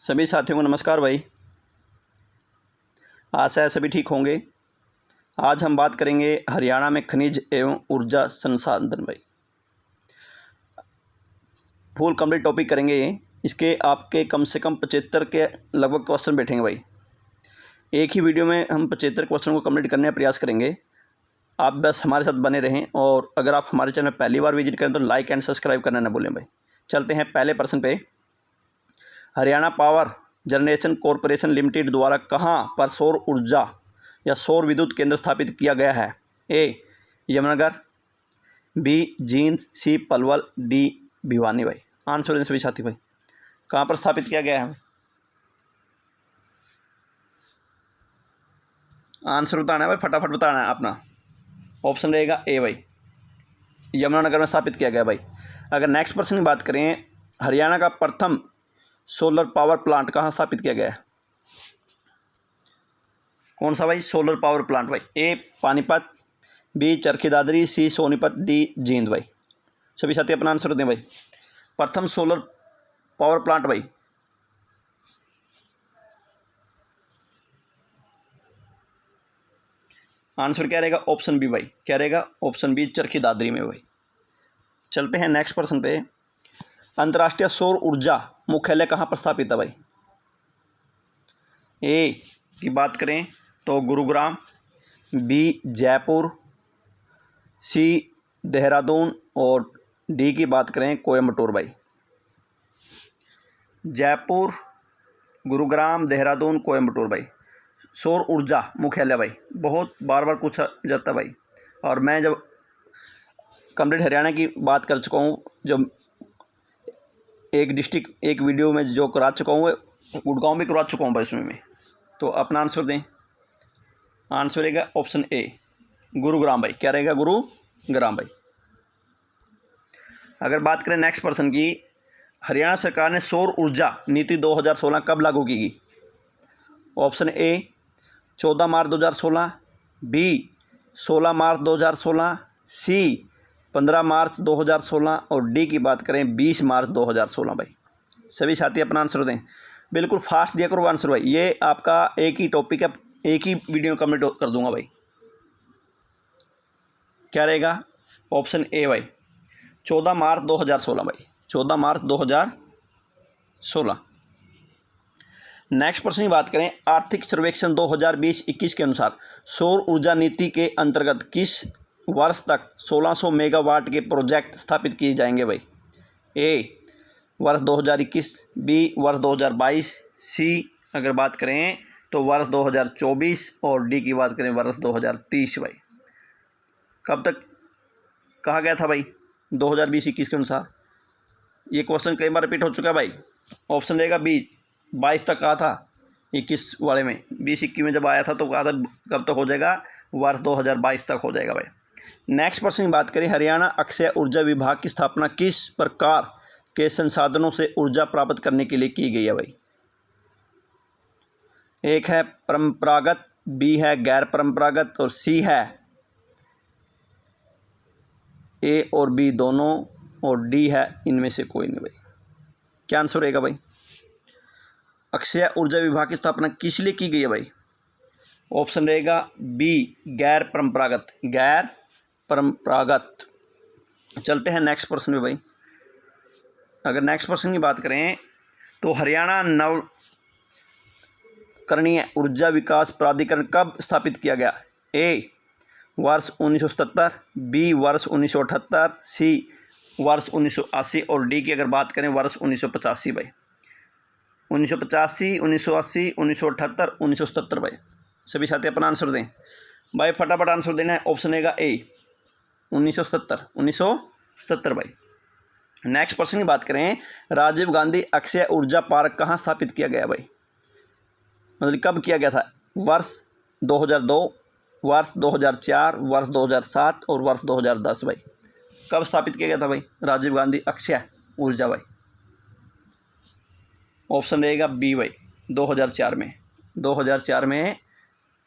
सभी साथियों को नमस्कार भाई। आशा है सभी ठीक होंगे। आज हम बात करेंगे हरियाणा में खनिज एवं ऊर्जा संसाधन भाई। फुल कंप्लीट टॉपिक करेंगे ये। इसके आपके कम से कम 75 के लगभग क्वेश्चन बैठेंगे भाई। एक ही वीडियो में हम 75 क्वेश्चन को कंप्लीट करने का प्रयास करेंगे। आप बस हमारे साथ बने रहें और अगर आप हमारे चैनल पहली बार विजिट करें तो लाइक एंड सब्सक्राइब करना न भूलें भाई। चलते हैं पहले प्रश्न पे। Haryana power generation corporation limited द्वारा कहाँ पर सौर ऊर्जा या सौर विद्युत केंद्र स्थापित किया गया है? ए यमुनानगर, बी जींद, सी पलवल, डी भिवानी भाई। आंसर दें सभी साथी भाई, कहाँ पर स्थापित किया गया है? आंसर बताना है भाई, फटाफट बताना है अपना। ऑप्शन रहेगा ए भाई, यमुनानगर में स्थापित किया गया भाई। अगर नेक्स्ट प्रश्न की बात करें, हरियाणा का प्रथम सोलर पावर प्लांट कहाँ स्थापित किया गया है? कौन सा भाई सोलर पावर प्लांट भाई? ए पानीपत, बी चरखी दादरी, सी सोनीपत, डी जींद भाई। सभी साथी अपना आंसर दें भाई। प्रथम सोलर पावर प्लांट भाई, आंसर क्या रहेगा? ऑप्शन बी भाई। क्या रहेगा? ऑप्शन बी चरखी दादरी में भाई। चलते हैं नेक्स्ट प्रश्न पे। अंतर्राष्ट्रीय सौर ऊर्जा मुख्यालय कहाँ पर स्थापित है भाई? ए की बात करें तो गुरुग्राम, बी जयपुर, सी देहरादून और डी की बात करें कोयम्बटूर भाई। जयपुर, गुरुग्राम, देहरादून, कोयम्बटूर भाई सौर ऊर्जा मुख्यालय भाई। बहुत बार बार पूछा जाता है भाई, और मैं जब कंप्लीट हरियाणा की बात कर चुका हूँ, जब एक डिस्ट्रिक्ट एक वीडियो में जो करा चुका हूँ, गुड़गांव भी करवा चुका हूँ भाई इसमें मैं। तो अपना आंसर दें। आंसर रहेगा ऑप्शन ए गुरुग्राम भाई। क्या रहेगा? गुरुग्राम भाई। अगर बात करें नेक्स्ट पर्सन की, हरियाणा सरकार ने सौर ऊर्जा नीति 2016 कब लागू की गई? ऑप्शन ए 14 मार्च 2016, बी 16 मार्च 2016, सी 15 मार्च 2016 और डी की बात करें 20 मार्च 2016 भाई। सभी साथी अपना आंसर दें। बिल्कुल फास्ट दिया करो आंसर भाई। ये आपका एक ही टॉपिक है, एक ही वीडियो कंप्लीट कर दूंगा भाई। क्या रहेगा? ऑप्शन ए भाई 14 मार्च 2016 भाई। 14 मार्च 2016। नेक्स्ट प्रश्न की बात करें, आर्थिक सर्वेक्षण 2020-21 के अनुसार सौर ऊर्जा नीति के अंतर्गत किस वर्ष तक 1600 मेगावाट के प्रोजेक्ट स्थापित किए जाएंगे भाई? ए वर्ष 2021, बी वर्ष 2022, सी अगर बात करें तो वर्ष 2024 और डी की बात करें वर्ष 2030 भाई। कब तक कहा गया था भाई? 2020-21 के अनुसार। ये क्वेश्चन कई बार रिपीट हो चुका है भाई। ऑप्शन रहेगा बी 22 तक कहा था, 21 वाले में। 20-21 में जब आया था तो कहा था कब तक हो जाएगा? वर्ष 2022 तक हो जाएगा भाई। नेक्स्ट प्रश्न की बात करें, हरियाणा अक्षय ऊर्जा विभाग की स्थापना किस प्रकार के संसाधनों से ऊर्जा प्राप्त करने के लिए की गई है भाई? एक है परंपरागत, बी है गैर परंपरागत और सी है ए और बी दोनों और डी है इनमें से कोई नहीं भाई। क्या आंसर रहेगा भाई? अक्षय ऊर्जा विभाग की स्थापना किस लिए की गई है भाई? ऑप्शन रहेगा बी गैर परंपरागत। गैर परंपरागत। चलते हैं नेक्स्ट प्रश्न में भाई। अगर नेक्स्ट प्रश्न की बात करें तो हरियाणा नवकरणीय ऊर्जा विकास प्राधिकरण कब स्थापित किया गया? ए वर्ष 1977, बी वर्ष 1978, सी वर्ष 1980 और डी की अगर बात करें वर्ष 1985 भाई। 1985, 1980, 1978, 1977 भाई। सभी साथी अपना आंसर दें भाई, फटाफट आंसर देना है। ऑप्शन रहेगा ए 1977 भाई। नेक्स्ट प्रश्न की बात करें, राजीव गांधी अक्षय ऊर्जा पार्क कहाँ स्थापित किया गया भाई? मतलब कब किया गया था? वर्ष 2002, वर्ष 2004, वर्ष 2007 और वर्ष 2010 भाई। कब स्थापित किया गया था भाई राजीव गांधी अक्षय ऊर्जा भाई? ऑप्शन रहेगा बी भाई 2004 में। 2004 में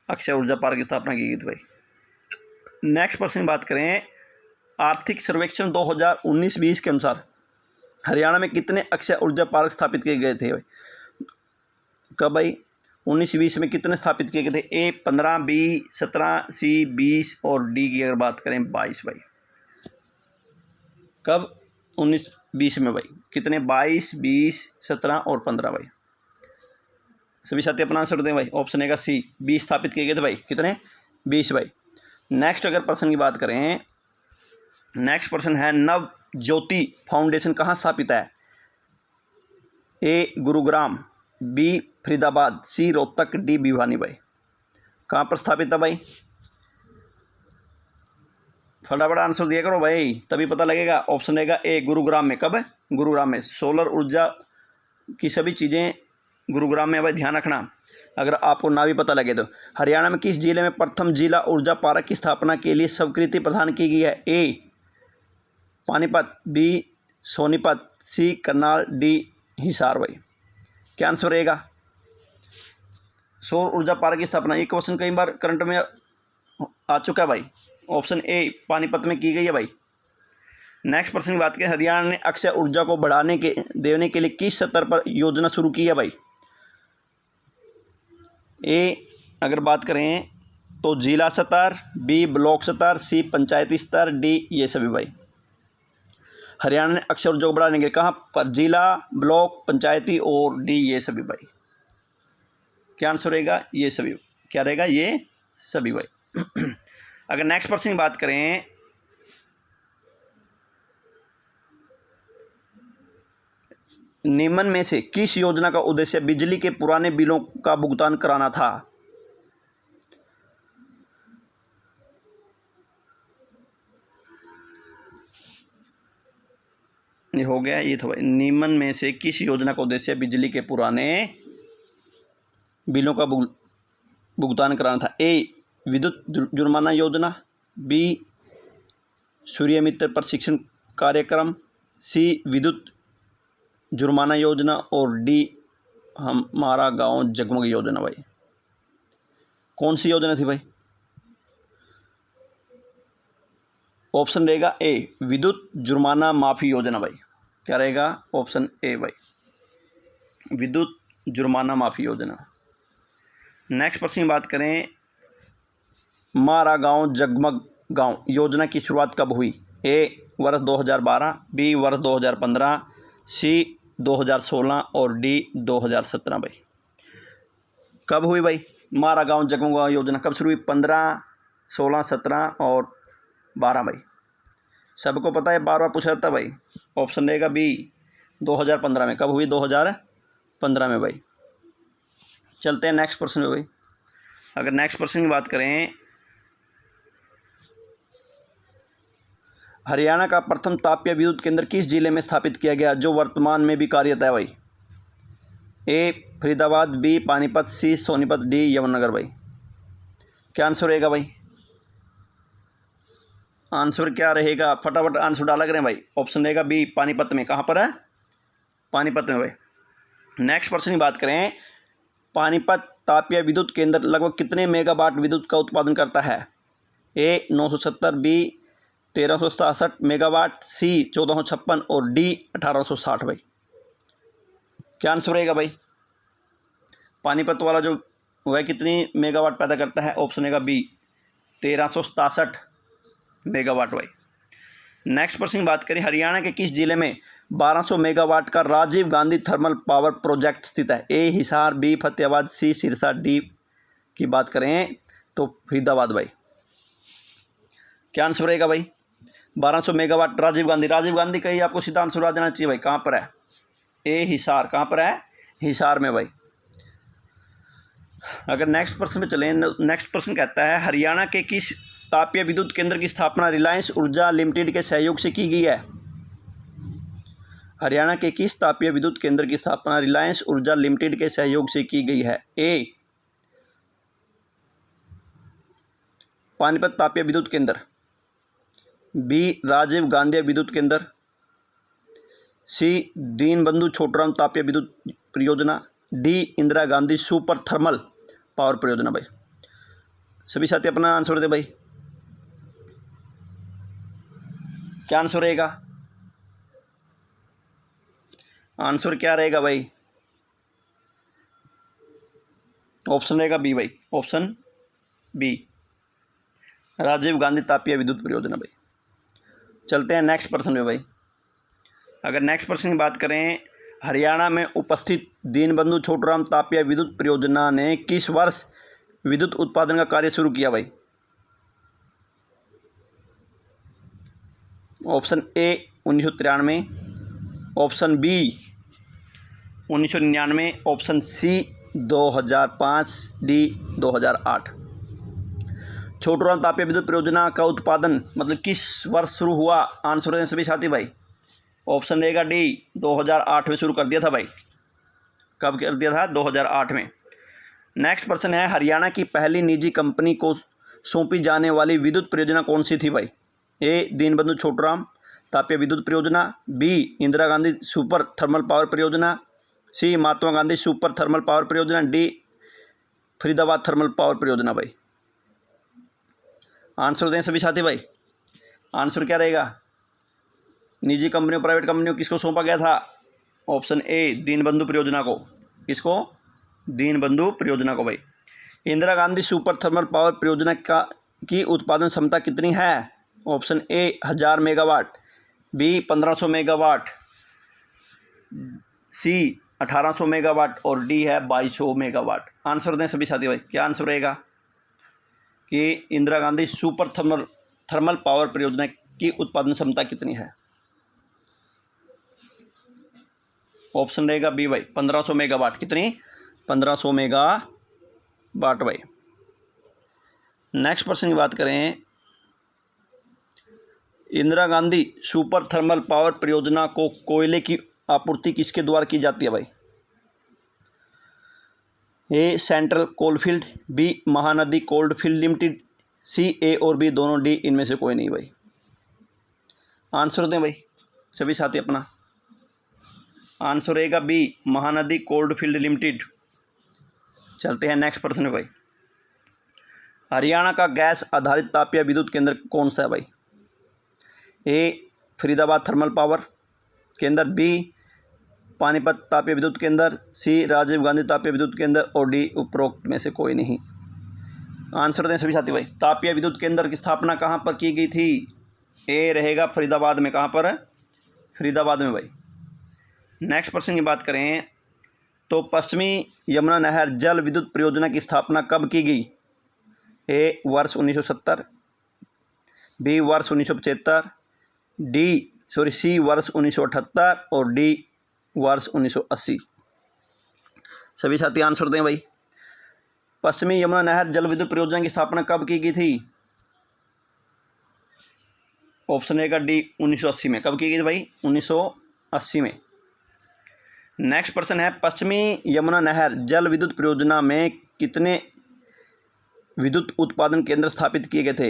अक्षय ऊर्जा पार्क की स्थापना की गई थी भाई। नेक्स्ट प्रश्न की बात करें, आर्थिक सर्वेक्षण 2019-20 के अनुसार हरियाणा में कितने अक्षय ऊर्जा पार्क स्थापित किए गए थे भाई? कब भाई? 1920 में कितने स्थापित किए गए थे? ए 15, बी 17, सी 20 और डी की अगर बात करें 22 भाई। कब? 1920 में भाई। कितने? 22, 20, 17 और 15 भाई। सभी साथी अपना आंसर दें भाई। ऑप्शन ए का सी 20 स्थापित किए गए थे भाई। कितने? 20 भाई। नेक्स्ट अगर प्रश्न की बात करें, नेक्स्ट प्रश्न है नव ज्योति फाउंडेशन कहाँ स्थापित है? ए गुरुग्राम, बी फरीदाबाद, सी रोहतक, डी भिवानी भाई। कहाँ पर स्थापित है भाई? फटाफट आंसर दिया करो भाई, तभी पता लगेगा। ऑप्शन रहेगा ए गुरुग्राम में। कब है? गुरुग्राम में। सोलर ऊर्जा की सभी चीज़ें गुरुग्राम में भाई, ध्यान रखना अगर आपको ना भी पता लगे तो। हरियाणा में किस जिले में प्रथम जिला ऊर्जा पार्क की स्थापना के लिए स्वीकृति प्रदान की गई है? ए पानीपत, बी सोनीपत, सी करनाल, डी हिसार भाई। क्या आंसर रहेगा? सौर ऊर्जा पार्क की स्थापना, ये क्वेश्चन कई बार करंट में आ चुका है भाई। ऑप्शन ए पानीपत में की गई है भाई। नेक्स्ट प्रश्न की बात करें, हरियाणा ने अक्षय ऊर्जा को बढ़ाने के देने के लिए किस स्तर पर योजना शुरू की है भाई? ए अगर बात करें तो जिला स्तर, बी ब्लॉक स्तर, सी पंचायती स्तर, डी ये सभी भाई। हरियाणा ने अक्षय ऊर्जा को बढ़ाने के लिए कहाँ पर? जिला, ब्लॉक, पंचायती और डी ये सभी भाई। क्या आंसर रहेगा? ये सभी। क्या रहेगा? ये सभी भाई। अगर नेक्स्ट प्रश्न की बात करें, निम्न में से किस योजना का उद्देश्य बिजली के पुराने बिलों का भुगतान कराना था? ये हो गया, ये था भाई। निम्न में से किस योजना का उद्देश्य बिजली के पुराने बिलों का भुगतान कराना था? ए विद्युत जुर्माना योजना, बी सूर्य मित्र प्रशिक्षण कार्यक्रम, सी विद्युत जुर्माना योजना और डी हमारा गांव जगमग योजना भाई। कौन सी योजना थी भाई? ऑप्शन रहेगा ए विद्युत जुर्माना माफी योजना भाई। क्या रहेगा? ऑप्शन ए भाई, विद्युत जुर्माना माफी योजना। नेक्स्ट प्रश्न की बात करें, हमारा गांव जगमग गांव योजना की शुरुआत कब हुई? ए वर्ष 2012, बी वर्ष 2015, सी 2016 और डी 2017 भाई। कब हुई भाई हमारा गांव जगमग गांव योजना? कब शुरू हुई? 15, 16, 17 और 12 भाई। सबको पता है, बार बार पूछा जाता भाई। ऑप्शन रहेगा बी 2015 में। कब हुई? 2015 में भाई। चलते हैं नेक्स्ट प्रश्न में भाई। अगर नेक्स्ट प्रश्न की बात करें, हरियाणा का प्रथम तापीय विद्युत केंद्र किस जिले में स्थापित किया गया जो वर्तमान में भी कार्यरत है भाई? ए फरीदाबाद, बी पानीपत, सी सोनीपत, डी यमुनानगर भाई। क्या आंसर रहेगा भाई? आंसर क्या रहेगा? फटाफट आंसर डाला करें भाई। ऑप्शन रहेगा बी पानीपत में। कहाँ पर है? पानीपत में भाई। नेक्स्ट प्रश्न की बात करें, पानीपत तापीय विद्युत केंद्र लगभग कितने मेगावाट विद्युत का उत्पादन करता है? ए 970, बी 1367 मेगावाट, सी 1456 और डी 1860 भाई। क्या आंसर रहेगा भाई? पानीपत वाला जो वह कितनी मेगावाट पैदा करता है? ऑप्शन रहेगा बी 1367 मेगावाट भाई। नेक्स्ट प्रश्न की बात करें, हरियाणा के किस जिले में 1200 मेगावाट का Rajiv Gandhi thermal power project स्थित है? A Hisar, B Fatehabad, C Sirsa, D की बात करें तो फरीदाबाद भाई। क्या आंसर रहेगा भाई? 1200 मेगावाट राजीव गांधी का ही आपको सीधा आंसर आ जाना चाहिए भाई। कहाँ पर है? ए हिसार। कहाँ पर है? हिसार में भाई। अगर नेक्स्ट प्रश्न में चलें, नेक्स्ट प्रश्न कहता है, हरियाणा के किस तापीय विद्युत केंद्र की स्थापना रिलायंस ऊर्जा लिमिटेड के सहयोग से की गई है? हरियाणा के किस तापीय विद्युत केंद्र की स्थापना रिलायंस ऊर्जा लिमिटेड के सहयोग से की गई है? ए पानीपत तापीय विद्युत केंद्र, बी राजीव गांधी विद्युत केंद्र, सी दीनबंधु छोटूराम तापीय विद्युत परियोजना, D Indira Gandhi super thermal power परियोजना भाई। सभी साथी अपना आंसर दे भाई। क्या आंसर रहेगा? आंसर क्या रहेगा भाई? ऑप्शन रहेगा बी भाई, ऑप्शन बी, राजीव गांधी तापीय विद्युत परियोजना भाई। चलते हैं नेक्स्ट प्रश्न में भाई। अगर नेक्स्ट प्रश्न की बात करें, हरियाणा में उपस्थित दीनबंधु छोटूराम तापीय विद्युत परियोजना ने किस वर्ष विद्युत उत्पादन का कार्य शुरू किया भाई? Option A 1993, option B 1999, option C 2005, D 2008। Chhoturam तापीय विद्युत परियोजना का उत्पादन मतलब किस वर्ष शुरू हुआ? आंसर दें सभी साथी भाई। ऑप्शन रहेगा डी, 2008 में शुरू कर दिया था भाई। कब कर दिया था? 2008 में। नेक्स्ट प्रश्न है, हरियाणा की पहली निजी कंपनी को सौंपी जाने वाली विद्युत परियोजना कौन सी थी भाई? ए दीनबंधु छोटूराम तापीय विद्युत परियोजना, B Indira Gandhi super thermal power परियोजना, C Mahatma Gandhi super thermal power परियोजना, डी फरीदाबाद थर्मल पावर परियोजना भाई। आंसर दें सभी साथी भाई। आंसर क्या रहेगा? निजी कंपनियों प्राइवेट कंपनियों किसको सौंपा गया था? ऑप्शन ए दीनबंधु परियोजना को। किसको? दीनबंधु परियोजना को भाई। Indira Gandhi super thermal power परियोजना की उत्पादन क्षमता कितनी है? Option A 1000 megawatt, B 1500 megawatt, C 1800 megawatt और डी है 2200 मेगावाट। आंसर दें सभी साथी भाई। क्या आंसर रहेगा कि Indira Gandhi super thermal power परियोजना की उत्पादन क्षमता कितनी है? ऑप्शन रहेगा बी भाई, 1500 मेगावाट। कितनी? 1500 मेगावाट भाई। नेक्स्ट प्रश्न की बात करें, Indira Gandhi super thermal power परियोजना को कोयले की आपूर्ति किसके द्वारा की जाती है भाई? A central coalfield, B Mahanadi coalfield limited, C A और बी दोनों, डी इनमें से कोई नहीं भाई। आंसर दें भाई सभी साथी अपना। आंसर रहेगा बी महानदी कोल्डफील्ड लिमिटेड। चलते हैं नेक्स्ट प्रश्न में भाई। हरियाणा का गैस आधारित तापीय विद्युत केंद्र कौन सा है भाई? ए फरीदाबाद थर्मल पावर केंद्र, बी पानीपत तापीय विद्युत केंद्र, सी राजीव गांधी तापीय विद्युत केंद्र और डी उपरोक्त में से कोई नहीं। आंसर दें सभी साथी भाई। तापीय विद्युत केंद्र की स्थापना कहाँ पर की गई थी? ए रहेगा फरीदाबाद में। कहाँ पर? फरीदाबाद में भाई। नेक्स्ट प्रश्न की बात करें तो पश्चिमी यमुना नहर जल विद्युत परियोजना की स्थापना कब की गई? ए वर्ष 1970, बी वर्ष 1975, सी वर्ष 1978 और डी वर्ष 1980। सभी साथी आंसर दें भाई। पश्चिमी यमुना नहर जल विद्युत परियोजना की स्थापना कब की गई थी? ऑप्शन रहेगा डी 1980 में। कब की गई थी भाई? 1980 में। नेक्स्ट प्रश्न है, पश्चिमी यमुना नहर जल विद्युत परियोजना में कितने विद्युत उत्पादन केंद्र स्थापित किए गए थे?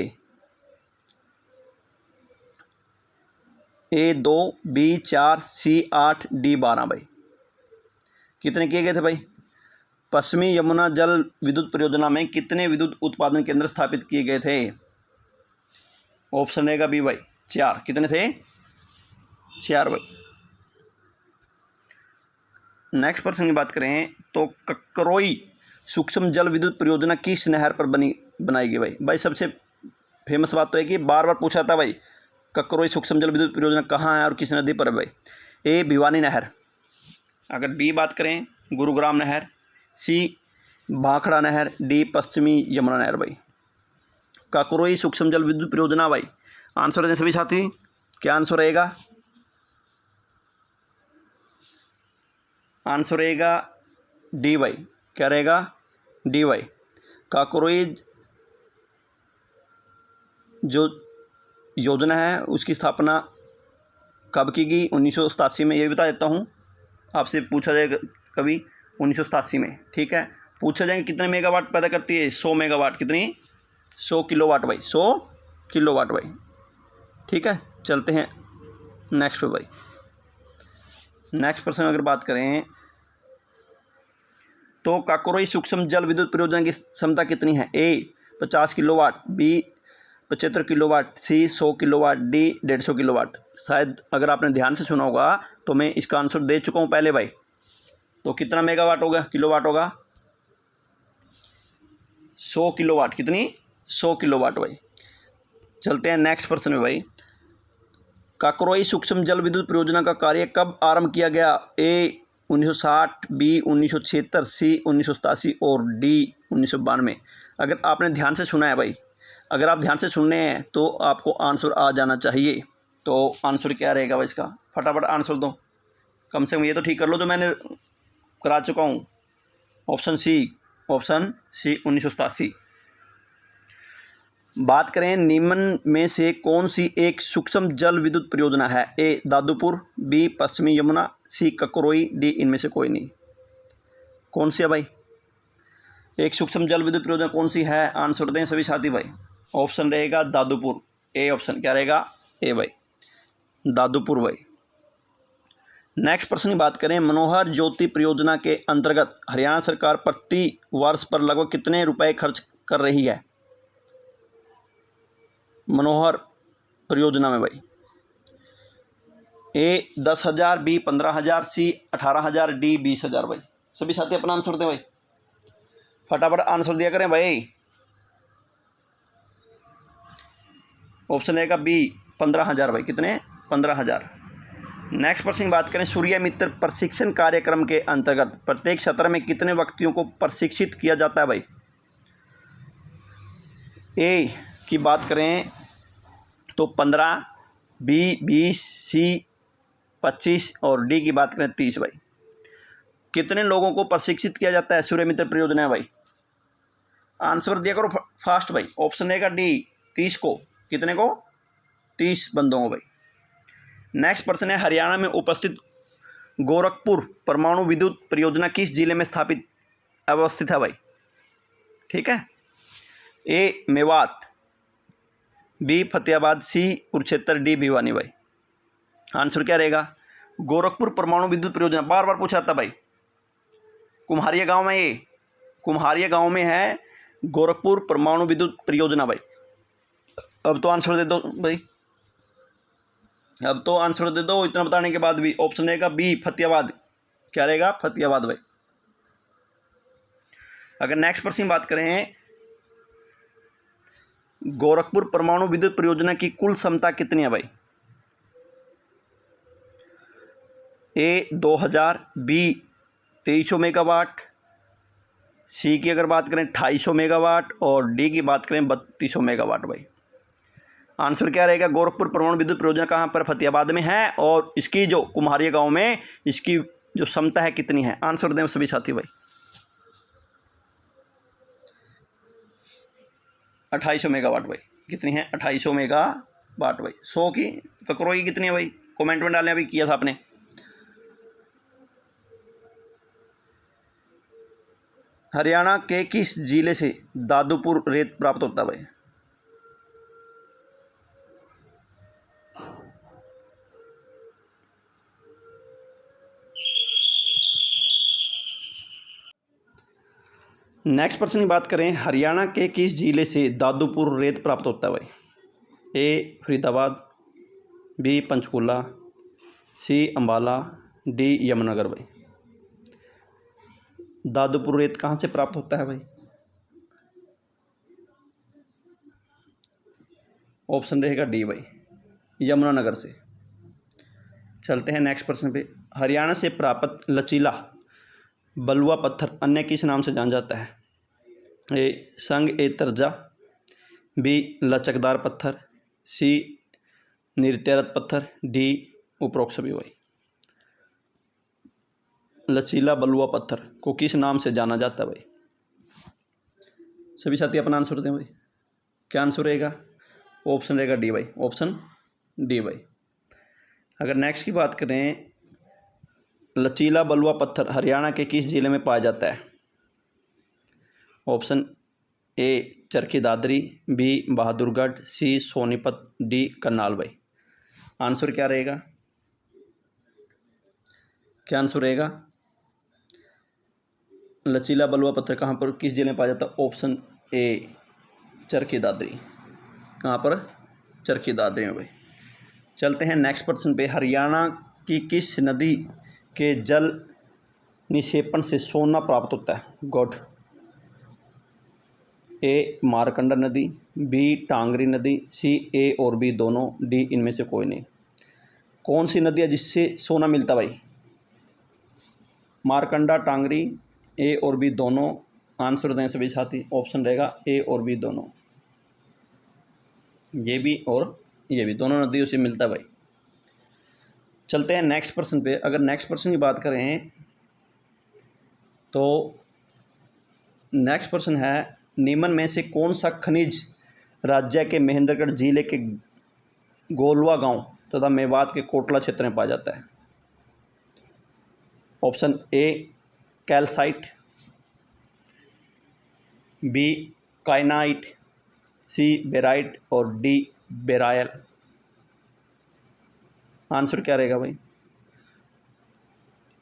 ए 2, बी 4, सी 8, डी 12 भाई। कितने किए गए थे भाई? पश्चिमी यमुना जल विद्युत परियोजना में कितने विद्युत उत्पादन केंद्र स्थापित किए गए थे? ऑप्शन रहेगा बी भाई 4। कितने थे? 4 भाई। नेक्स्ट प्रश्न की बात करें तो ककरोई सूक्ष्म जल विद्युत परियोजना किस नहर पर बनाई गई भाई? भाई सबसे फेमस बात तो है कि बार बार पूछा था भाई, ककरोई सूक्ष्म जल विद्युत परियोजना कहाँ है और किस नदी पर है भाई? ए भिवानी नहर, अगर बी बात करें गुरुग्राम नहर, सी भाखड़ा नहर, डी पश्चिमी यमुना नहर भाई। ककरोई सूक्ष्म जल विद्युत परियोजना भाई। आंसर दें सभी साथी। क्या आंसर रहेगा? आंसर रहेगा डी भाई। क्या रहेगा? डी भाई। ककरोई जो योजना है उसकी स्थापना कब की गई? 1987 में। ये भी बता देता हूँ, आपसे पूछा जाएगा कभी 1987 में। ठीक है, पूछा जाएगा कितने मेगावाट पैदा करती है? 100 मेगावाट। कितनी? 100 किलोवाट भाई। 100 किलोवाट भाई। ठीक है, चलते हैं नेक्स्ट पे भाई। नेक्स्ट प्रश्न अगर बात करें तो काकोरी सूक्ष्म जल विद्युत परियोजना की क्षमता कितनी है? ए 50 किलोवाट, बी 75 किलोवाट, सी 100 किलोवाट, डी 150 किलोवाट। शायद अगर आपने ध्यान से सुना होगा तो मैं इसका आंसर दे चुका हूँ पहले भाई। तो कितना मेगावाट होगा? किलोवाट होगा। 100 किलोवाट, कितनी 100 किलोवाट भाई। चलते हैं नेक्स्ट प्रश्न में भाई। काकरोई सूक्ष्म जल विद्युत परियोजना का कार्य कब आरंभ किया गया? ए 1960, बी 1976, सी 1987 और डी 1992। अगर आपने ध्यान से सुना है भाई, अगर आप ध्यान से सुन रहे हैं तो आपको आंसर आ जाना चाहिए। तो आंसर क्या रहेगा भाई इसका? फटाफट आंसर दो, कम से कम ये तो ठीक कर लो जो मैंने करा चुका हूँ। Option C 1987। बात करें निम्न में से कौन सी एक सूक्ष्म जल विद्युत परियोजना है? ए दादूपुर, बी पश्चिमी यमुना, सी ककरोई, डी इनमें से कोई नहीं। कौन सी है भाई एक सूक्ष्म जल विद्युत परियोजना? कौन सी है? आंसर दें सभी साथी भाई। ऑप्शन रहेगा दादूपुर, ए ऑप्शन क्या रहेगा? ए भाई, दादूपुर भाई। नेक्स्ट प्रश्न की बात करें, मनोहर ज्योति परियोजना के अंतर्गत हरियाणा सरकार प्रति वर्ष पर लगभग कितने रुपए खर्च कर रही है? मनोहर परियोजना में भाई, ए 10,000, बी 15,000, सी 18,000, डी 20,000 भाई। सभी साथी अपना आंसर दें भाई, फटाफट आंसर दिया करें भाई। ऑप्शन रहेगा बी 15,000 भाई, कितने? 15,000। नेक्स्ट प्रश्न की बात करें, सूर्य मित्र प्रशिक्षण कार्यक्रम के अंतर्गत प्रत्येक सत्र में कितने व्यक्तियों को प्रशिक्षित किया जाता है भाई? ए की बात करें तो 15, बी 20, सी 25 और डी की बात करें 30 भाई। कितने लोगों को प्रशिक्षित किया जाता है सूर्य मित्र परियोजना है भाई? आंसर दिया करो फास्ट भाई। ऑप्शन रहेगा डी 30 को, कितने को? 30 बंदों को भाई। नेक्स्ट प्रश्न है, हरियाणा में उपस्थित गोरखपुर परमाणु विद्युत परियोजना किस जिले में स्थापित अवस्थित है भाई? ठीक है, ए मेवात, बी फतेहाबाद, सी कुरुक्षेत्र, डी भिवानी भाई। आंसर क्या रहेगा? गोरखपुर परमाणु विद्युत परियोजना बार बार पूछा था भाई। कुम्हारिया गांव में, ये कुम्हारिया गांव में है गोरखपुर परमाणु विद्युत परियोजना भाई। अब तो आंसर दे दो भाई, अब तो आंसर दे दो इतना बताने के बाद भी। ऑप्शन रहेगा बी फतेहाबाद, क्या रहेगा? फतेहाबाद भाई। अगर नेक्स्ट प्रश्न की बात करें, गोरखपुर परमाणु विद्युत परियोजना की कुल क्षमता कितनी है भाई? ए 2000, बी 2300 मेगावाट, सी की अगर बात करें 2800 मेगावाट और डी की बात करें 3200 मेगावाट भाई। आंसर क्या रहेगा? गोरखपुर परमाणु विद्युत परियोजना कहाँ पर? फतेहाबाद में है, और इसकी जो कुम्हारिया गांव में इसकी जो क्षमता है कितनी है? आंसर दें सभी साथी भाई। 2800 मेगावाट भाई। कितनी है? 2800 मेगावाट भाई। 100 की ककरोई कितनी है भाई? कमेंट में डालें, अभी किया था आपने। हरियाणा के किस जिले से दादूपुर रेत प्राप्त होता है भाई? नेक्स्ट प्रश्न की बात करें, हरियाणा के किस जिले से दादूपुर रेत प्राप्त होता है भाई? ए फरीदाबाद, बी पंचकूला, सी अंबाला, डी यमुनानगर भाई। दादूपुर रेत कहाँ से प्राप्त होता है भाई? ऑप्शन रहेगा डी भाई, यमुनानगर से। चलते हैं नेक्स्ट प्रश्न पे। हरियाणा से प्राप्त लचीला बलुआ पत्थर अन्य किस नाम से जाना जाता है? ए संग ए तरजा, बी लचकदार पत्थर, सी निर्त्यारत पत्थर, डी उपरोक्त सभी भाई। लचीला बलुआ पत्थर को किस नाम से जाना जाता है भाई? सभी साथी अपना आंसर दें भाई। क्या आंसर रहेगा? ऑप्शन रहेगा डी भाई, ऑप्शन डी भाई। अगर नेक्स्ट की बात करें, लचीला बलुआ पत्थर हरियाणा के किस जिले में पाया जाता है? Option A Charkhi Dadri, B Bahadurgarh, C Sonipat, D Karnal भाई। आंसर क्या रहेगा? क्या आंसर रहेगा? लचीला बलुआ पत्थर कहाँ पर किस जिले में पाया जाता है? Option A Charkhi Dadri. कहाँ पर? चरखी दादरी में भाई। चलते हैं नेक्स्ट प्रश्न पे। हरियाणा की किस नदी के जल निक्षेपण से सोना प्राप्त होता है? गुड। ए मारकंडा नदी, बी टांगरी नदी, सी ए और बी दोनों, डी इनमें से कोई नहीं। कौन सी नदी है जिससे सोना मिलता भाई? मारकंडा, टांगरी, ए और बी दोनों। आंसर दें सभी साथी। ऑप्शन रहेगा ए और बी दोनों, ये भी और ये भी, दोनों नदियों से मिलता है भाई। चलते हैं नेक्स्ट प्रश्न पे। अगर नेक्स्ट प्रश्न की बात करें तो नेक्स्ट प्रश्न है, निम्न में से कौन सा खनिज राज्य के महेंद्रगढ़ जिले के गोलवा गांव तथा मेवात के कोटला क्षेत्र में पाया जाता है? Option A calcite, B kyanite, C barite और डी बेरायल। आंसर क्या रहेगा भाई?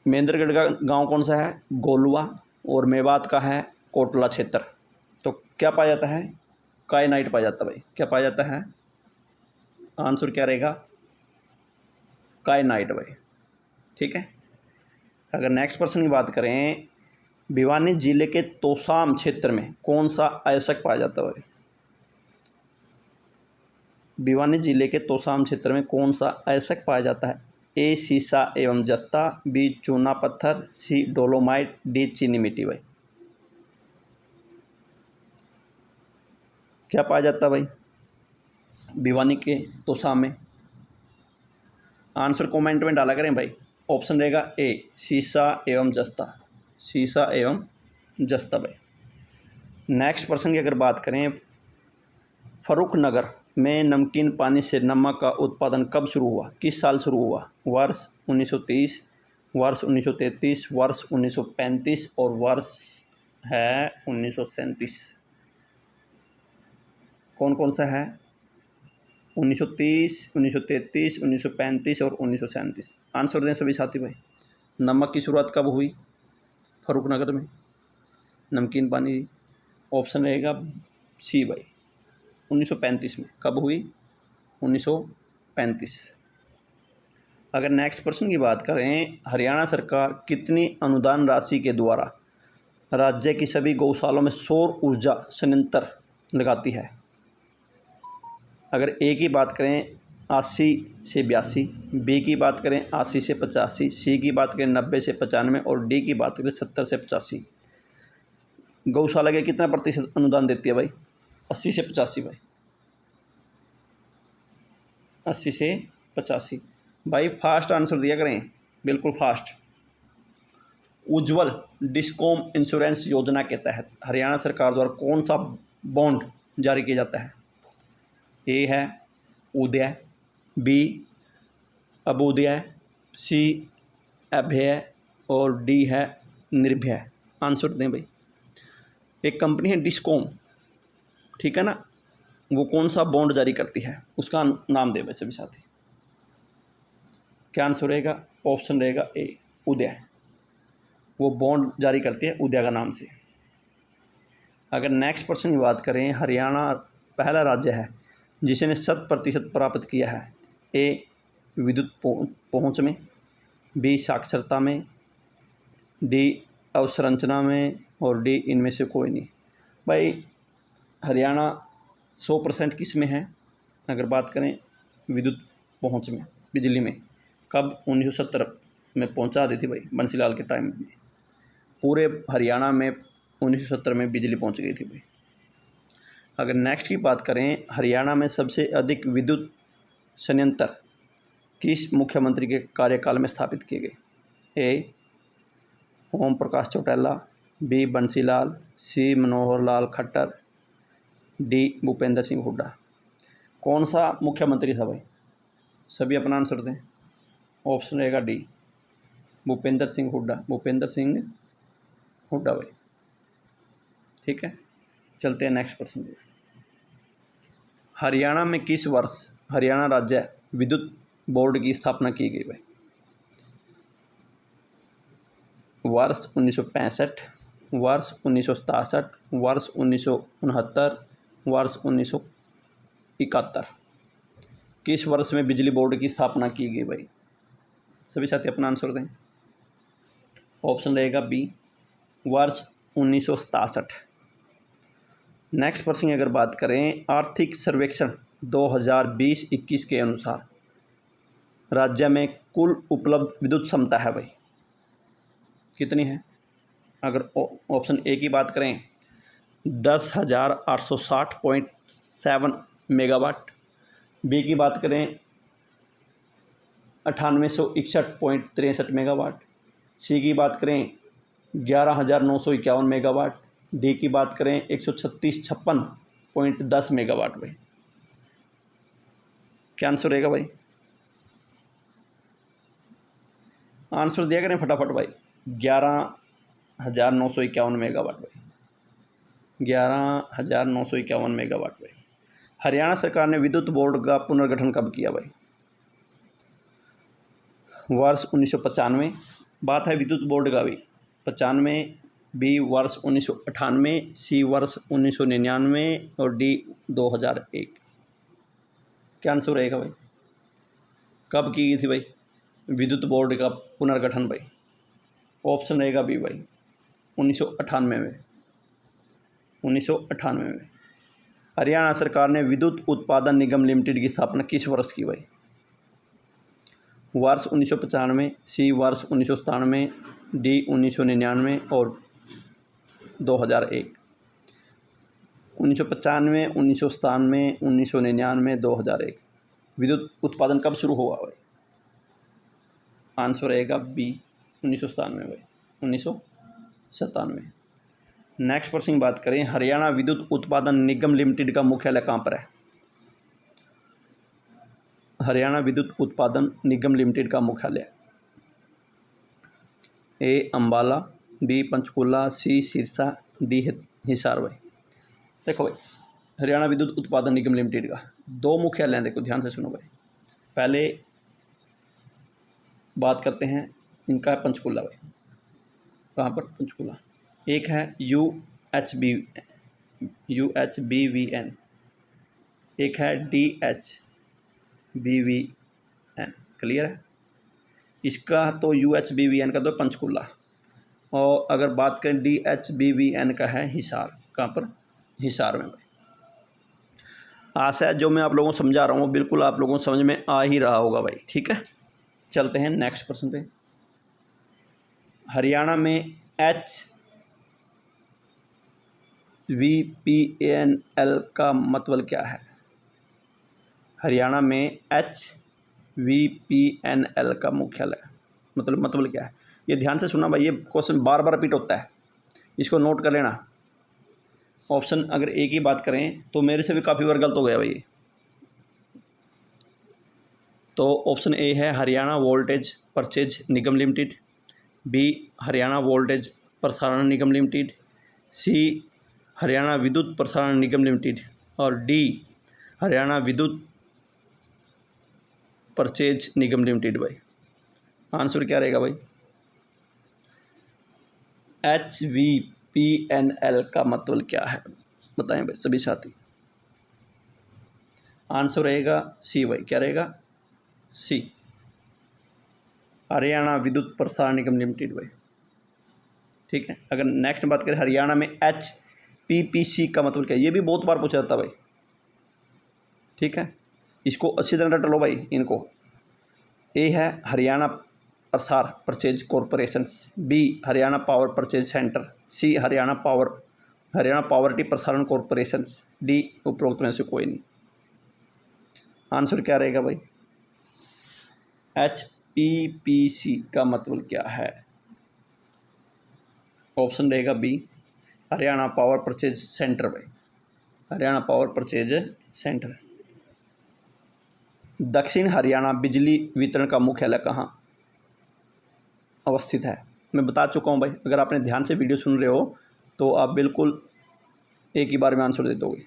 महेंद्रगढ़ का गांव कौन सा है? गोलवा, और मेवात का है कोटला क्षेत्र। तो क्या पाया जाता है? काइनाइट पाया जाता है भाई। क्या पाया जाता है? आंसर क्या रहेगा? काइनाइट भाई। ठीक है। अगर नेक्स्ट प्रश्न की बात करें, भिवानी जिले के तोशाम क्षेत्र में कौन सा अयस्क पाया जाता है भाई? भिवानी जिले के तोशाम क्षेत्र में कौन सा अयस्क पाया जाता है? ए सीसा एवं जस्ता, बी चूना पत्थर, सी डोलोमाइट, डी चीनी मिट्टी भाई। क्या पाया जाता है भाई भिवानी के तोशाम में? आंसर कमेंट में डाला करें भाई। ऑप्शन रहेगा ए सीसा एवं जस्ता, सीसा एवं जस्ता भाई। नेक्स्ट प्रश्न की अगर बात करें, फर्रुखनगर में नमकीन पानी से नमक का उत्पादन कब शुरू हुआ? किस साल शुरू हुआ? वर्ष 1930, वर्ष 1933, वर्ष 1935 और वर्ष है 1937। कौन कौन सा है? 1930, 1933, 1935 और 1937। आंसर दें सभी साथी भाई। नमक की शुरुआत कब हुई फर्रुखनगर में? नमकीन पानी। ऑप्शन रहेगा सी भाई 1935 में। कब हुई? 1935। अगर नेक्स्ट प्रश्न की बात करें, हरियाणा सरकार कितनी अनुदान राशि के द्वारा राज्य की सभी गौशालों में सौर ऊर्जा संयंत्र लगाती है? अगर ए की बात करें 80 से 82, बी की बात करें 80 से 85, सी की बात करें 90 से 95 और डी की बात करें 70 से 85। गौशाला के कितना प्रतिशत अनुदान देती है भाई? 80 से 85 भाई। 80 से 85 भाई। फास्ट आंसर दिया करें, बिल्कुल फास्ट। उज्ज्वल डिस्कॉम इंश्योरेंस योजना के तहत हरियाणा सरकार द्वारा कौन सा बॉन्ड जारी किया जाता है? ए है उदय, बी अभ्युदय, सी अभय और डी है निर्भय। आंसर दें भाई। एक कंपनी है डिस्कॉम, ठीक है ना, वो कौन सा बॉन्ड जारी करती है, उसका नाम दे वैसे भी साथी। क्या आंसर रहेगा? ऑप्शन रहेगा ए उदय। वो बॉन्ड जारी करती है उदय का नाम से। अगर नेक्स्ट प्रश्न की बात करें, हरियाणा पहला राज्य है जिसने 100% प्राप्त किया है? ए विद्युत पहुंच में, बी साक्षरता में, डी अवसंरचना में और डी इनमें से कोई नहीं। भाई हरियाणा 100% किस में है? अगर बात करें विद्युत पहुंच में, बिजली में, कब? 1970 में पहुंचा दी थी भाई बंसीलाल के टाइम में। पूरे हरियाणा में 1970 में बिजली पहुंच गई थी भाई। अगर नेक्स्ट की बात करें, हरियाणा में सबसे अधिक विद्युत संयंत्र किस मुख्यमंत्री के कार्यकाल में स्थापित किए गए? ए ओम प्रकाश चौटाला, बी बंसीलाल, सी मनोहर लाल खट्टर, डी भूपेंद्र सिंह हुड्डा। कौन सा मुख्यमंत्री था भाई? सभी अपना आंसर दें। ऑप्शन रहेगा डी भूपेंद्र सिंह हुड्डा, भूपेंद्र सिंह हुड्डा भाई। ठीक है। चलते हैं नेक्स्ट प्रश्न पे। हरियाणा में किस वर्ष हरियाणा राज्य विद्युत बोर्ड की स्थापना की गई भाई? वर्ष 1965, वर्ष 1967, वर्ष 1969, वर्ष 1971। किस वर्ष में बिजली बोर्ड की स्थापना की गई भाई? सभी साथी अपना आंसर दें। ऑप्शन रहेगा बी वर्ष 1967। नेक्स्ट प्रश्न अगर बात करें, आर्थिक सर्वेक्षण 2020-21 के अनुसार राज्य में कुल उपलब्ध विद्युत क्षमता है भाई, कितनी है? अगर ऑप्शन ए की बात करें 10,860.7 मेगावाट, बी की बात करें 9861.63 मेगावाट, सी की बात करें 11,951 मेगावाट, डी की बात करें 13656.10 मेगावाट भाई। क्या आंसर रहेगा भाई? आंसर दिया करें फटाफट भाई। 11,951 मेगावाट भाई, 11,951 मेगावाट भाई। हरियाणा सरकार ने विद्युत बोर्ड का पुनर्गठन कब किया भाई? वर्ष 1995, बात है विद्युत बोर्ड का भी, 95, बी वर्ष 1998, सी वर्ष 1999 और डी 2001। क्या आंसर रहेगा भाई? कब की गई थी भाई विद्युत बोर्ड का पुनर्गठन भाई? ऑप्शन रहेगा बी भाई 1998 में, 1998 में। हरियाणा सरकार ने विद्युत उत्पादन निगम लिमिटेड की स्थापना किस वर्ष की भाई? वर्ष 1995, सी वर्ष 1997, डी 1999 और 2001। 1995, 1997, 1999, 2001। विद्युत उत्पादन कब शुरू हुआ भाई? आंसर रहेगा बी 1997 भाई, 1997। नेक्स्ट प्रश्न की बात करें, हरियाणा विद्युत उत्पादन निगम लिमिटेड का मुख्यालय कहाँ पर है? हरियाणा विद्युत उत्पादन निगम लिमिटेड का मुख्यालय ए अंबाला, बी पंचकूला, सी सिरसा, डी हिसार भाई। देखो भाई, हरियाणा विद्युत उत्पादन निगम लिमिटेड का दो मुख्यालय हैं, देखो ध्यान से सुनो भाई। पहले बात करते हैं इनका है पंचकूला भाई। कहाँ पर? पंचकूला। एक है UHBVN, एक है DHBVN। क्लियर है? इसका तो UHBVN का तो पंचकूला, और अगर बात करें DHBVN का है हिसार। कहाँ पर? हिसार में भाई। आशा है जो मैं आप लोगों को समझा रहा हूँ बिल्कुल आप लोगों को समझ में आ ही रहा होगा भाई। ठीक है, चलते हैं नेक्स्ट प्रश्न पे। हरियाणा में HVPNL का मतलब क्या है? हरियाणा में HVPNL का मुख्यालय मतलब क्या है? ये ध्यान से सुनना भाई, ये क्वेश्चन बार बार रिपीट होता है, इसको नोट कर लेना। ऑप्शन अगर ए की बात करें तो मेरे से भी काफ़ी बार गलत हो गया भाई। तो ऑप्शन ए है हरियाणा वोल्टेज परचेज निगम लिमिटेड, बी हरियाणा वोल्टेज प्रसारण निगम लिमिटेड, सी हरियाणा विद्युत प्रसारण निगम लिमिटेड और डी हरियाणा विद्युत परचेज निगम लिमिटेड भाई। आंसर क्या रहेगा भाई? HVPNL का मतलब क्या है बताएं भाई सभी साथी। आंसर रहेगा सी भाई। क्या रहेगा? सी, हरियाणा विद्युत प्रसारण निगम लिमिटेड भाई। ठीक है, अगर नेक्स्ट बात करें हरियाणा में HPPC का मतलब क्या है? ये भी बहुत बार पूछा जाता है भाई। ठीक है, इसको अच्छी तरह रट लो भाई इनको। ए है हरियाणा प्रसार purchase corporation, B Haryana power purchase centre, C Haryana poverty प्रसारण कॉरपोरेशन, डी उपरोक्त में से कोई नहीं। आंसर क्या रहेगा भाई? HPPC का मतलब क्या है? ऑप्शन रहेगा B Haryana power purchase centre भाई, हरियाणा पावर परचेज सेंटर। दक्षिण हरियाणा बिजली वितरण का मुख्यालय कहाँ अवस्थित है? मैं बता चुका हूँ भाई, अगर आपने ध्यान से वीडियो सुन रहे हो तो आप बिल्कुल एक ही बार में आंसर दे दोगे।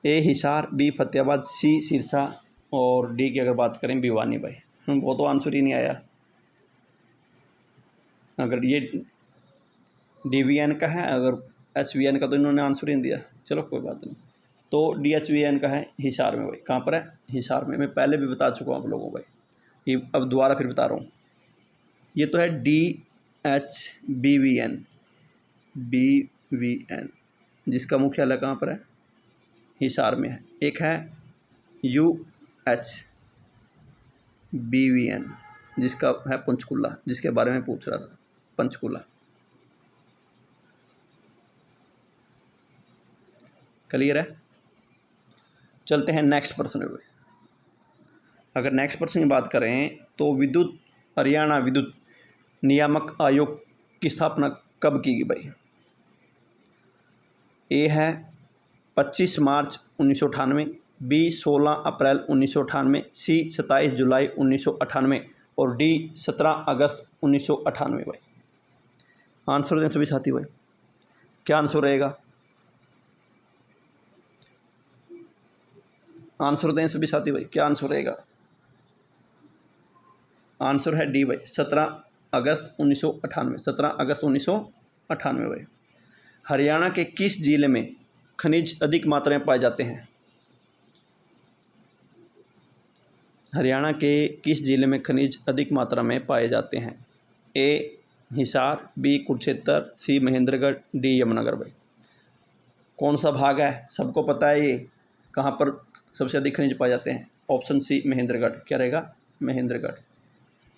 ए हिसार, बी फतेहाबाद, सी सिरसा और डी की अगर बात करें भिवानी भाई। वो तो आंसर ही नहीं आया। अगर ये DVN का है, अगर HVN का तो इन्होंने आंसर ही नहीं दिया। चलो कोई बात नहीं, तो DHVN का है हिसार में भाई। कहाँ पर है? हिसार में। मैं पहले भी बता चुका हूँ आप लोगों को भाई, ये अब दोबारा फिर बता रहा हूँ। ये तो है DHBVN, BVN। जिसका मुख्यालय कहाँ पर है, हिसार में है। एक है UHBVN जिसका है पंचकुला, जिसके बारे में पूछ रहा था, पंचकुला। क्लियर है। चलते हैं नेक्स्ट प्रश्न पे। अगर नेक्स्ट प्रश्न की बात करें तो हरियाणा विद्युत नियामक आयोग की स्थापना कब की गई भाई? ए है 25 मार्च 1998, बी 16 अप्रैल 1998, सी 27 जुलाई 1998 और डी 17 अगस्त 1998 भाई। आंसर दें सभी साथी भाई, क्या आंसर रहेगा? आंसर दें सभी साथी भाई, क्या आंसर रहेगा? आंसर है डी भाई, 17 अगस्त 1998, 17 अगस्त 1998 भाई। हरियाणा के किस जिले में खनिज अधिक मात्रा में पाए जाते हैं? हरियाणा के किस जिले में खनिज अधिक मात्रा में पाए जाते हैं? ए हिसार, बी कुरुक्षेत्र, सी महेंद्रगढ़, डी यमुनानगर भाई। कौन सा भाग है, सबको पता है ये कहाँ पर सबसे अधिक खनिज पाए जाते हैं? Option C Mahendragarh. क्या रहेगा? महेंद्रगढ़।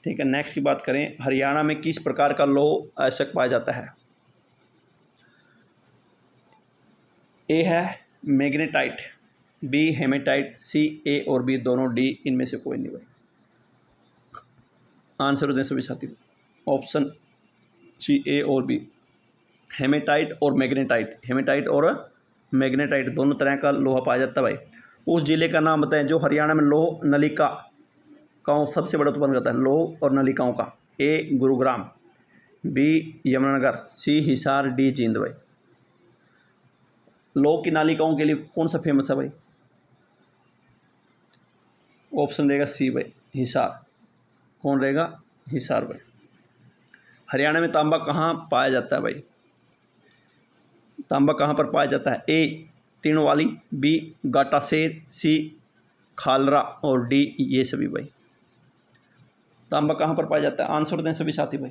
ठीक है। नेक्स्ट की बात करें, हरियाणा में किस प्रकार का लौह अयस्क पाया जाता है? ए है magnetite, B haematite, C A और बी दोनों, डी इनमें से कोई नहीं भाई। आंसर दें सभी साथी। ऑप्शन सी ए और बी, हेमेटाइट और मैग्नेटाइट। हेमेटाइट और मैग्नेटाइट दोनों तरह का लोहा पाया जाता है भाई। उस जिले का नाम बताएं जो हरियाणा में लौह नलिका का सबसे बड़ा उत्पादन करता है, लौह और नलिकाओं का। ए गुरुग्राम, बी यमुनानगर, सी हिसार, डी जींद भाई। लौह की नालिकाओं के लिए कौन सा फेमस है भाई? ऑप्शन रहेगा सी भाई, हिसार। कौन रहेगा? हिसार भाई। हरियाणा में तांबा कहाँ पाया जाता है भाई? तांबा कहाँ पर पाया जाता है? ए तिणवाली, बी गाटासेर, सी खालरा और डी ये सभी भाई। तांबा कहाँ पर पाया जाता है? आंसर दें सभी साथी भाई,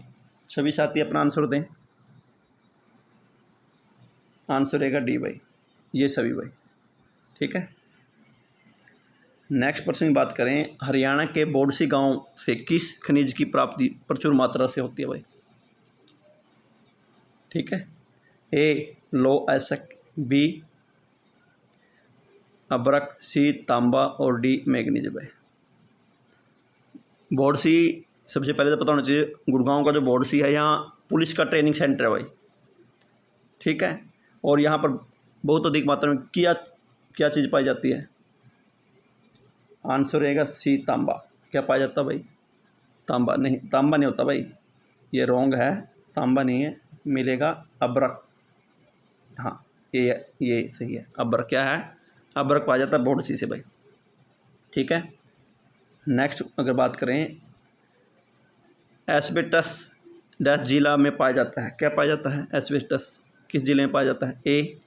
सभी साथी अपना आंसर दें। आंसर रहेगा डी भाई, ये सभी भाई। ठीक है। नेक्स्ट प्रश्न की बात करें, हरियाणा के बोडसी गांव से किस खनिज की प्राप्ति प्रचुर मात्रा से होती है भाई? ठीक है। ए लौह अयस्क, बी अभ्रक, सी तांबा और डी मैग्नीज भाई। बोडसी सबसे पहले तो पता होना चाहिए, गुड़गांव का जो बोडसी है यहाँ पुलिस का ट्रेनिंग सेंटर है भाई। ठीक है। और यहाँ पर बहुत अधिक मात्रा में क्या चीज़ पाई जाती है? आंसर रहेगा सी तांबा। क्या पाया जाता है भाई? तांबा नहीं, तांबा नहीं होता भाई, ये रॉन्ग है, तांबा नहीं है, मिलेगा अभ्रक। हाँ ये सही है, अभ्रक। क्या है? अभ्रक पाया जाता है बोडसी से भाई। ठीक है। नेक्स्ट अगर बात करें, एस्बेस्टस डैश जिला में पाया जाता है? क्या पाया जाता है? एस्बेस्टस किस जिले में पाया जाता है? A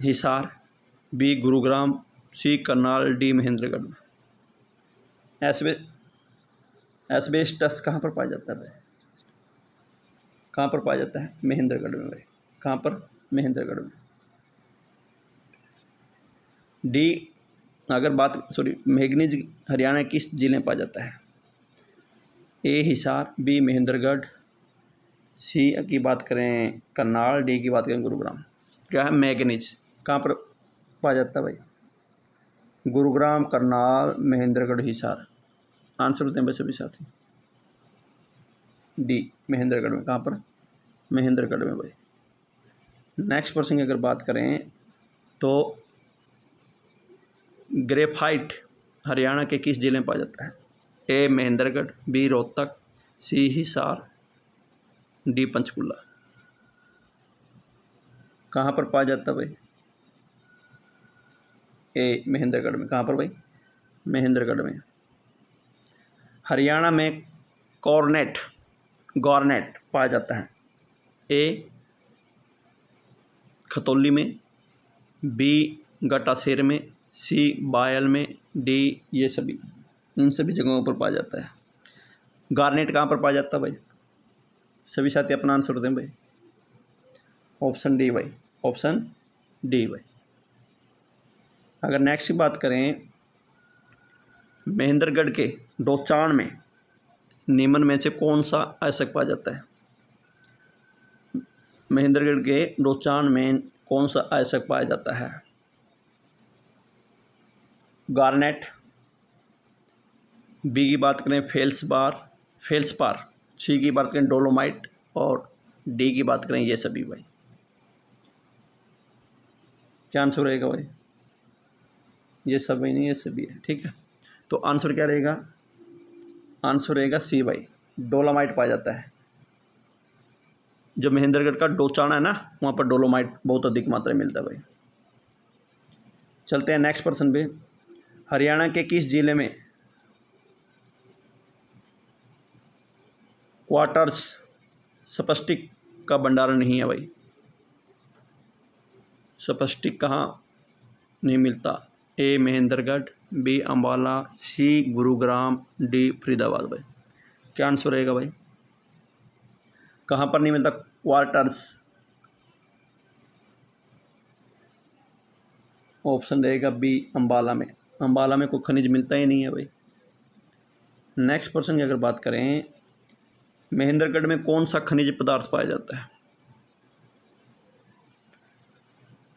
Hisar, B Gurugram, C Karnal, D Mahendragarh में। एस्बेस्टस कहाँ पर पाया जाता है भाई? कहाँ पर पाया जाता है? महेंद्रगढ़ में भाई। कहाँ पर? महेंद्रगढ़ में। डी अगर बात मैग्नीज हरियाणा किस जिले में पाया जाता है? ए हिसार, बी महेंद्रगढ़, सी की बात करें करनाल, डी की बात करें गुरुग्राम। क्या है? मैग्नीज कहाँ पर पाया जाता है भाई? गुरुग्राम, करनाल, महेंद्रगढ़, हिसार। आंसर होते हैं भाई सभी साथी, डी महेंद्रगढ़ में। कहाँ पर? महेंद्रगढ़ में भाई। नेक्स्ट प्रश्न की अगर बात करें तो ग्रेफाइट हरियाणा के किस जिले में पाया जाता है? ए महेंद्रगढ़, बी रोहतक, सी हिसार, डी पंचकुला। कहाँ पर पाया जाता है भाई? ए महेंद्रगढ़ में। कहाँ पर भाई? महेंद्रगढ़ में। हरियाणा में गॉर्नेट पाया जाता है? ए खतौली में, बी गटासेर में, सी बायल में, डी ये सभी, इन सभी जगहों पर पाया जाता है। गार्नेट कहाँ पर पाया जाता है भाई? सभी साथी अपना आंसर दें भाई। ऑप्शन डी भाई, ऑप्शन डी भाई। अगर नेक्स्ट की बात करें, महेंद्रगढ़ के डोचाण में निम्न में से कौन सा अयस्क पाया जाता है? महेंद्रगढ़ के डोचाण में कौन सा अयस्क पाया जाता है? गार्नेट, बी की बात करें फेल्सपार, सी की बात करें डोलोमाइट, और डी की बात करें ये सभी भाई। क्या आंसर रहेगा भाई? ये सभी नहीं, ये सभी है। ठीक है, तो आंसर क्या रहेगा? आंसर रहेगा सी भाई, डोलोमाइट पाया जाता है। जो महेंद्रगढ़ का डोचाणा है ना, वहाँ पर डोलोमाइट बहुत अधिक मात्रा में मिलता है भाई। चलते हैं नेक्स्ट पर्सन पे। हरियाणा के किस जिले में क्वार्टर्स स्पष्टिक का भंडारण नहीं है भाई? स्पष्टिक कहाँ नहीं मिलता? ए महेंद्रगढ़, बी अम्बाला, सी गुरुग्राम, डी फरीदाबाद भाई। क्या आंसर रहेगा भाई? कहाँ पर नहीं मिलता क्वार्टर्स? ऑप्शन रहेगा बी, अम्बाला में। अम्बाला में कोई खनिज मिलता ही नहीं है भाई। नेक्स्ट पर्सन की अगर बात करें, महेंद्रगढ़ में कौन सा खनिज पदार्थ पाया जाता है?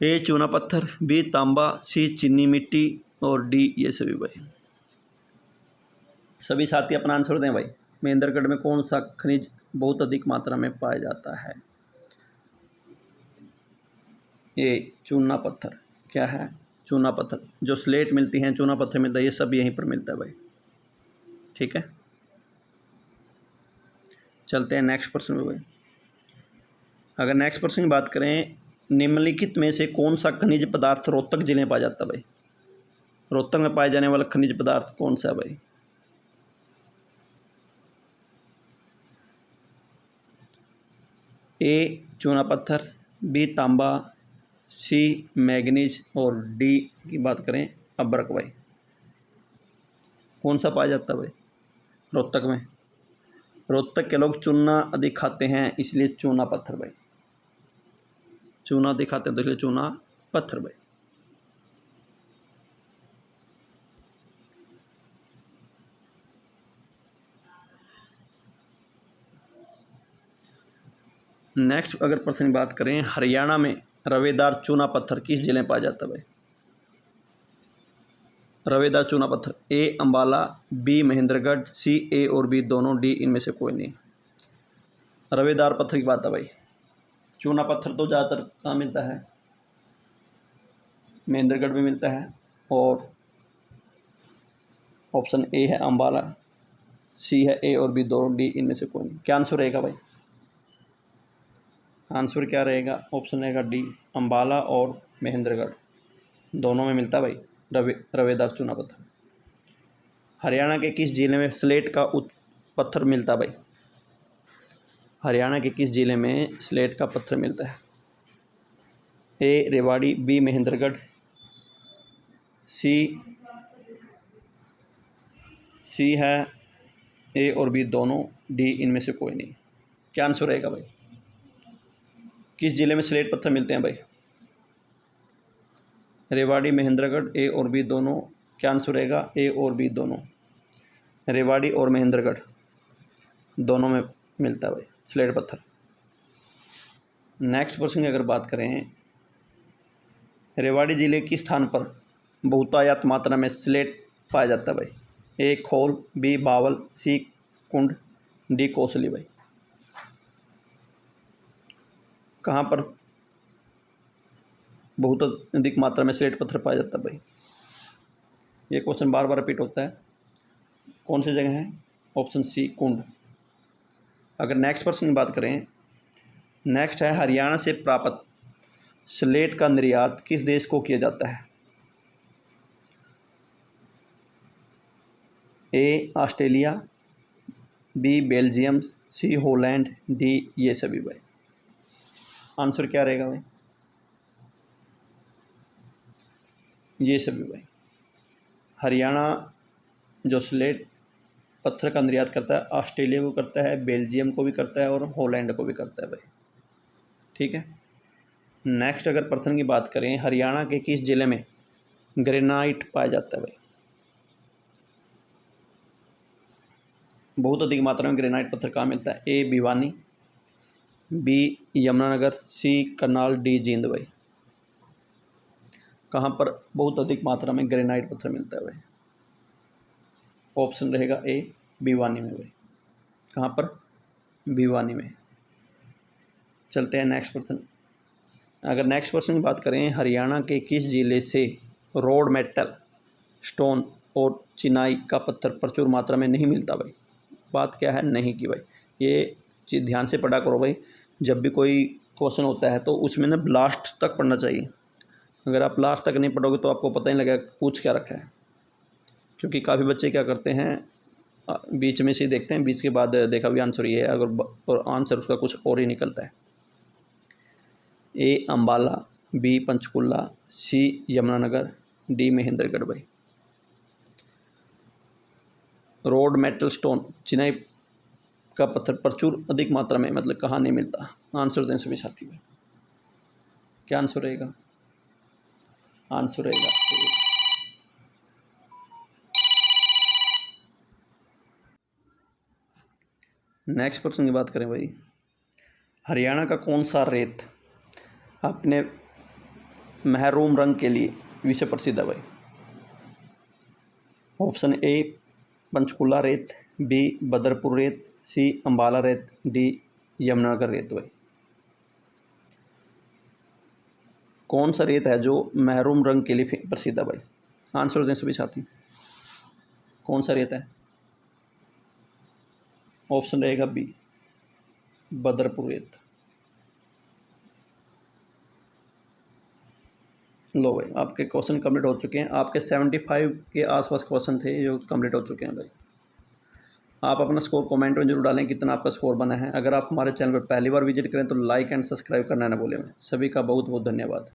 ए चूना पत्थर, बी तांबा, सी चीनी मिट्टी, और डी ये सभी भाई। सभी साथी अपना आंसर दें भाई। महेंद्रगढ़ में कौन सा खनिज बहुत अधिक मात्रा में पाया जाता है? ए चूना पत्थर। क्या है? चूना पत्थर। जो स्लेट मिलती हैं, चूना पत्थर मिलता है, ये सब यहीं पर मिलता है भाई। ठीक है, चलते हैं नेक्स्ट पर्सन पे भाई। अगर नेक्स्ट पर्सन की बात करें, निम्नलिखित में से कौन सा खनिज पदार्थ रोहतक जिले में पाया जाता है भाई? रोहतक में पाए जाने वाला खनिज पदार्थ कौन सा है भाई? ए चूना पत्थर, बी तांबा, सी मैग्नीज, और डी की बात करें अब्रक भाई। कौन सा पाया जाता है भाई रोहतक में? रोहतक के लोग चूना अधिक खाते हैं, इसलिए चूना पत्थर भाई। चूना अधिक खाते हैं तो इसलिए चूना पत्थर भाई। नेक्स्ट अगर प्रश्न की बात करें, हरियाणा में रवेदार चूना पत्थर किस जिले में पाया जाता है भाई? रवेदार चूना पत्थर, ए Ambala, B Mahendragarh, C A और बी दोनों, डी इनमें से कोई नहीं। रवेदार पत्थर की बात है भाई। चूना पत्थर तो ज़्यादातर कहाँ मिलता है? महेंद्रगढ़ में मिलता है, और ऑप्शन ए है अम्बाला, सी है ए और बी दोनों, डी इनमें से कोई नहीं। क्या आंसर रहेगा भाई? आंसर क्या रहेगा? ऑप्शन रहेगा डी, अम्बाला और महेंद्रगढ़ दोनों में मिलता है भाई रवेदार चूना पत्थर। हरियाणा के किस जिले में स्लेट का पत्थर मिलता है भाई? हरियाणा के किस जिले में स्लेट का पत्थर मिलता है? ए रेवाड़ी, बी महेंद्रगढ़, सी है ए और बी दोनों, डी इनमें से कोई नहीं। क्या आंसर रहेगा भाई? किस जिले में स्लेट पत्थर मिलते हैं भाई? रेवाड़ी, महेंद्रगढ़, ए और बी दोनों। क्या आंसर रहेगा? ए और बी दोनों। रेवाड़ी और महेंद्रगढ़ दोनों में मिलता है भाई स्लेट पत्थर। नेक्स्ट क्वेश्चन की अगर बात करें, रेवाड़ी जिले किस स्थान पर बहुतायत मात्रा में स्लेट पाया जाता है भाई? ए खोल, बी बावल, सी कुंड, डी कोसली भाई। कहाँ पर बहुत अधिक मात्रा में स्लेट पत्थर पाया जाता है भाई? ये क्वेश्चन बार बार रिपीट होता है। कौन सी जगह है? ऑप्शन सी कुंड। अगर नेक्स्ट पर्सन की बात करें, नेक्स्ट है हरियाणा से प्राप्त स्लेट का निर्यात किस देश को किया जाता है? A Australia, B Belgium, C Holland, D ये सभी भाई। आंसर क्या रहेगा भाई? ये सभी भाई। हरियाणा जो स्लेट पत्थर का निर्यात करता है, ऑस्ट्रेलिया को करता है, बेल्जियम को भी करता है, और हॉलैंड को भी करता है भाई। ठीक है, नेक्स्ट अगर प्रश्न की बात करें, हरियाणा के किस जिले में ग्रेनाइट पाया जाता है भाई? बहुत अधिक मात्रा में ग्रेनाइट पत्थर कहाँ मिलता है? ए भिवानी, बी यमुनानगर, सी करनाल, डी जींद भाई। कहाँ पर बहुत अधिक मात्रा में ग्रेनाइट पत्थर मिलता है भाई? ऑप्शन रहेगा ए भिवानी में भाई। कहाँ पर? भिवानी में। चलते हैं नेक्स्ट प्रश्न। अगर नेक्स्ट प्रश्न की बात करें, हरियाणा के किस जिले से रोड मेटल, स्टोन और चिनाई का पत्थर प्रचुर मात्रा में नहीं मिलता भाई? बात क्या है? नहीं की भाई। ये चीज़ ध्यान से पढ़ा करो भाई। जब भी कोई क्वेश्चन होता है तो उसमें ना लास्ट तक पढ़ना चाहिए। अगर आप लास्ट तक नहीं पढ़ोगे तो आपको पता ही नहीं लगेगा पूछ क्या रखा है। क्योंकि काफ़ी बच्चे क्या करते हैं, बीच में से देखते हैं, बीच के बाद देखा भी आंसर ये है, अगर और आंसर उसका कुछ और ही निकलता है। ए अम्बाला, बी पंचकुला, सी यमुनानगर, डी महेंद्रगढ़ भाई। रोड मेटल स्टोन चिनाई का पत्थर प्रचुर अधिक मात्रा में मतलब कहाँ नहीं मिलता? आंसर दें सभी साथी भाई। क्या आंसर रहेगा? आंसर रहेगा नेक्स्ट प्रश्न की बात करें भाई, हरियाणा का कौन सा रेत अपने महरून रंग के लिए विश्व प्रसिद्ध है भाई? ऑप्शन ए पंचकुला रेत, बी बदरपुर रेत, सी अम्बाला रेत, डी यमुनानगर रेत भाई। कौन सा रेत है जो महरून रंग के लिए प्रसिद्ध है भाई? आंसर दें सभी साथी। कौन सा रेत है? ऑप्शन रहेगा बी बदरपुर रेत। लो भाई, आपके क्वेश्चन कंप्लीट हो चुके हैं। आपके 75 के आसपास क्वेश्चन थे जो कंप्लीट हो चुके हैं भाई। आप अपना स्कोर कमेंट में जरूर डालें कितना आपका स्कोर बना है। अगर आप हमारे चैनल पर पहली बार विजिट करें तो लाइक एंड सब्सक्राइब करना ना भूलें। सभी का बहुत बहुत धन्यवाद।